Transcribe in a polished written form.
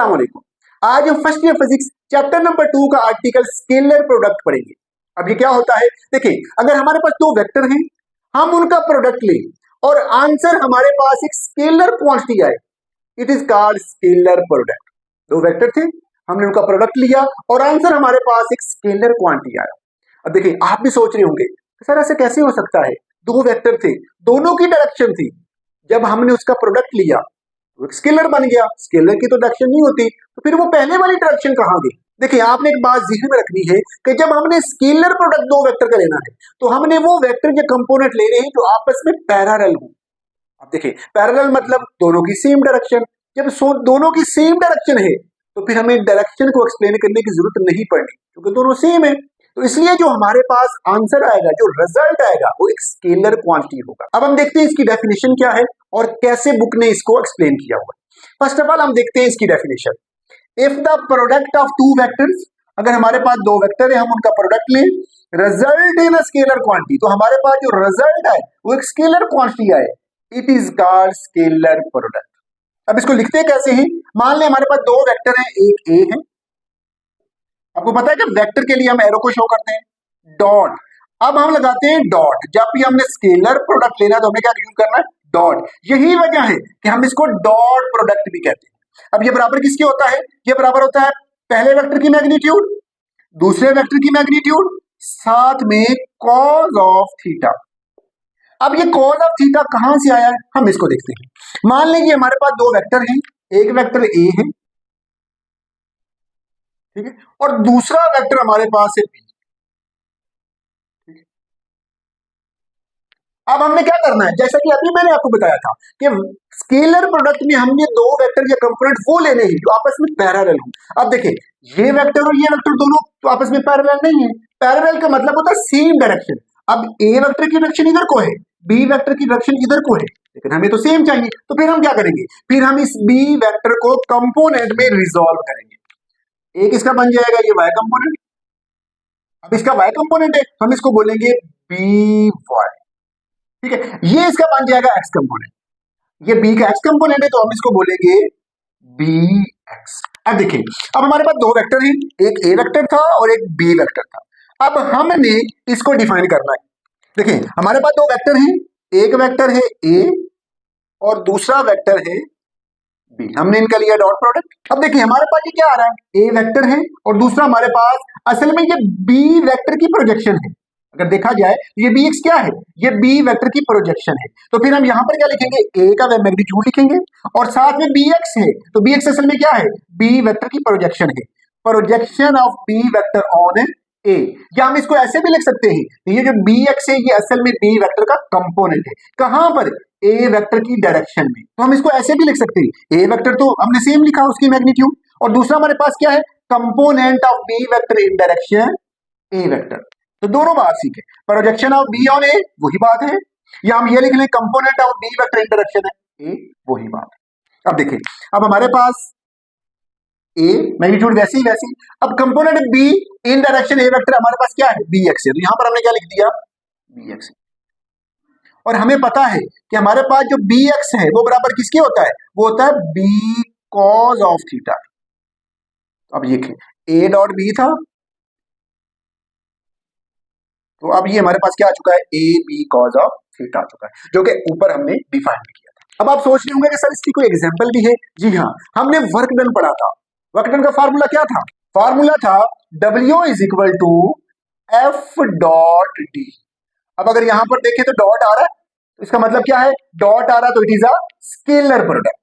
अस्सलाम वालेकुम। आज हम first year physics chapter number 2 का आर्टिकल स्केलर प्रोडक्ट पढ़ेंगे। अब ये क्या होता है, देखिए अगर हमारे पास दो वेक्टर हैं, हम उनका प्रोडक्ट लें और आंसर हमारे पास एक स्केलर क्वांटिटी आए, it is called scalar product. दो वेक्टर थे, हमने उनका प्रोडक्ट लिया और आंसर हमारे पास एक स्केलर क्वांटिटी आया। अब देखिए आप भी सोच रहे होंगे सर ऐसे कैसे हो सकता है, दो वेक्टर थे, दोनों की डायरेक्शन थी, जब हमने उसका प्रोडक्ट लिया तो एक स्केलर बन गया। स्केलर की तो डायरेक्शन नहीं होती, तो फिर वो पहले वाली डायरेक्शन कहां गई। देखिए आपने एक बात ज़हन में रखनी है कि जब हमने स्केलर प्रोडक्ट दो वेक्टर का लेना है तो हमने वो वेक्टर के कंपोनेंट लेने हैं जो आपस में पैरेलल हो। अब देखिए पैरेलल मतलब दोनों की सेम डायरेक्शन। जब दोनों की सेम डायरेक्शन है तो फिर हमें डायरेक्शन को एक्सप्लेन करने की जरूरत नहीं पड़नी, क्योंकि दोनों सेम है। तो इसलिए जो हमारे पास आंसर आएगा, जो रिजल्ट आएगा, वो एक स्केलर क्वांटिटी होगा। अब हम देखते हैं इसकी डेफिनेशन क्या है और कैसे बुक ने इसको एक्सप्लेन किया हुआ है। फर्स्ट ऑफ ऑल हम देखते हैं इसकी definition. If the product of two vectors, अगर हमारे पास दो वेक्टर है, हम उनका प्रोडक्ट लें, result in a scalar quantity, तो हमारे पास जो रिजल्ट आए वो एक स्केलर क्वांटिटी आए, it is called scalar product. अब इसको लिखते कैसे हैं, मान लें हमारे पास दो वेक्टर हैं, एक ए है, आपको पता है कि वेक्टर के लिए हम एरो को शो करते हैं डॉट। अब हम लगाते हैं डॉट, जब भी हमने स्केलर प्रोडक्ट लेना तो हमने क्या यूज करना है, डॉट। यही वजह है कि हम इसको डॉट प्रोडक्ट भी कहते हैं। अब ये बराबर किसके होता है, ये बराबर होता है पहले वेक्टर की मैग्नीट्यूड, दूसरे वेक्टर की मैग्नीट्यूड, साथ में कॉज ऑफ थीटा। अब ये कॉज ऑफ थीटा कहां से आया है, हम इसको देखते हैं। मान लीजिए हमारे पास दो वेक्टर हैं, एक वेक्टर ए है, ठीक है, और दूसरा वेक्टर हमारे पास है बी। अब हमने क्या करना है, जैसा कि अभी मैंने आपको बताया था कि स्केलर प्रोडक्ट में हमने दो वेक्टर के कंपोनेंट वो लेने हैं जो आपस में पैरेलल हो। अब देखिए ये वेक्टर और ये वेक्टर दोनों तो आपस में पैरेलल नहीं है। पैरेलल का मतलब होता है सेम डायरेक्शन। अब ए वेक्टर की डायरेक्शन इधर को है, बी वेक्टर की डायरेक्शन इधर को है, लेकिन हमें तो सेम चाहिए। तो फिर हम क्या करेंगे, फिर हम इस बी वेक्टर को कंपोनेंट में रिजॉल्व करेंगे। एक इसका बन जाएगा ये वाई कंपोनेंट, अब इसका वाई कंपोनेंट है, हम इसको बोलेंगे बी वाई, ठीक है। ये इसका बन जाएगा एक्स कंपोनेंट, ये बी का एक्स कंपोनेंट है, तो हम इसको बोलेंगे बी एक्स। अब देखिए अब हमारे पास दो वेक्टर हैं, एक ए वेक्टर था और एक बी वेक्टर था। अब हमने इसको डिफाइन करना है। देखिए हमारे पास दो वेक्टर हैं, एक वेक्टर है ए और दूसरा वेक्टर है बी, हमने इनका लिया डॉट प्रोडक्ट। अब देखिए हमारे पास ये क्या आ रहा है, ए वेक्टर है और दूसरा हमारे पास असल में ये बी वेक्टर की प्रोजेक्शन है। अगर देखा जाए ये बी एक्स क्या है, ये बी वेक्टर की प्रोजेक्शन है। तो फिर हम यहां पर क्या लिखेंगे, ए का मैग्नीट्यूड लिखेंगे और साथ में बी एक्स है, तो बी एक्स असल में क्या है, बी वेक्टर की प्रोजेक्शन है, projection of B vector on A. या हम इसको ऐसे भी लिख सकते हैं, ये जो बी एक्स है ये असल में बी वेक्टर का कंपोनेंट है, कहां पर, ए वेक्टर की डायरेक्शन में। तो हम इसको ऐसे भी लिख सकते हैं, ए वेक्टर तो हमने सेम लिखा उसकी मैग्नीट्यूड, और दूसरा हमारे पास क्या है, component of B vector in direction A vector. तो दोनों बात सीखे, projection of B on A वही बात है, या हम ये लिख लें component of B vector in direction है ए, वही बात है। अब देखिए अब हमारे पास ए मैग्नीट्यूड वैसी वैसी, अब component be in direction A vector हमारे पास क्या है, बी एक्स है, तो यहां पर हमने क्या लिख दिया, बी एक्स। और हमें पता है कि हमारे पास जो बी एक्स है वो बराबर किसके होता है, वो होता है बी कॉज ऑफ थीटा। अब ये ए डॉट बी था, तो अब ये हमारे पास क्या आ चुका है, A B cos of theta आ चुका है, जो कि ऊपर हमने डिफाइन किया था। अब आप सोच रहे होंगे कि सर इसकी कोई एग्जांपल भी है। जी हाँ, हमने वर्क डन पढ़ा था। वर्क डन का फार्मूला क्या था, फार्मूला था W is equal to F dot D. अब अगर यहां पर देखें तो डॉट आ रहा है, तो इसका मतलब क्या है, डॉट आ रहा है तो it is a scalar product.